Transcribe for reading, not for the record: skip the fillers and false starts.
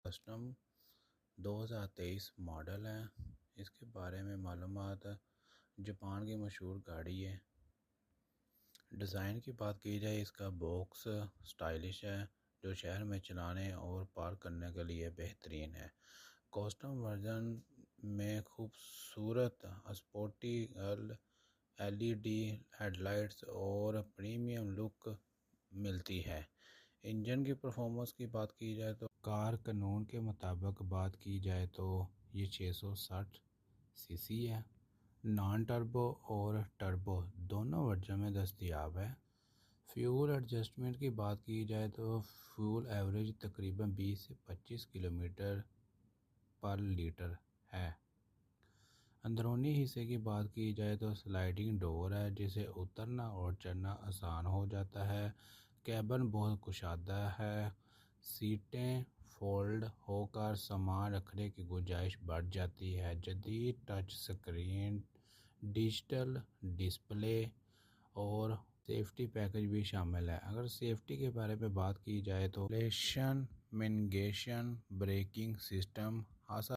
Custom 2023 model है। इसके बारे में मालूमात। जापान की मशहूर गाड़ी है। डिज़ाइन की बात की जाए, इसका बॉक्स स्टाइलिश है जो शहर में चलाने और पार्क करने के लिए बेहतरीन है। कस्टम वर्जन में खूबसूरत स्पोर्टी एलईडी हेडलाइट्स और प्रीमियम लुक मिलती है। इंजन की परफॉर्मेंस की बात की जाए तो कार कानून के मुताबिक बात की जाए तो ये 660 सीसी है। नॉन टर्बो और टर्बो दोनों वर्जन में दस्तयाब है। फ्यूल एडजस्टमेंट की बात की जाए तो फ्यूल एवरेज तकरीबन 20 से 25 किलोमीटर पर लीटर है। अंदरूनी हिस्से की बात की जाए तो स्लाइडिंग डोर है जिसे उतरना और चढ़ना आसान हो जाता है। कैबिन बहुत कुशादा है। सीटें फोल्ड होकर सामान रखने की गुंजाइश बढ़ जाती है। जदीद टच स्क्रीन, डिजिटल डिस्प्ले और सेफ्टी पैकेज भी शामिल है। अगर सेफ्टी के बारे में बात की जाए तो मिटिगेशन ब्रेकिंग सिस्टम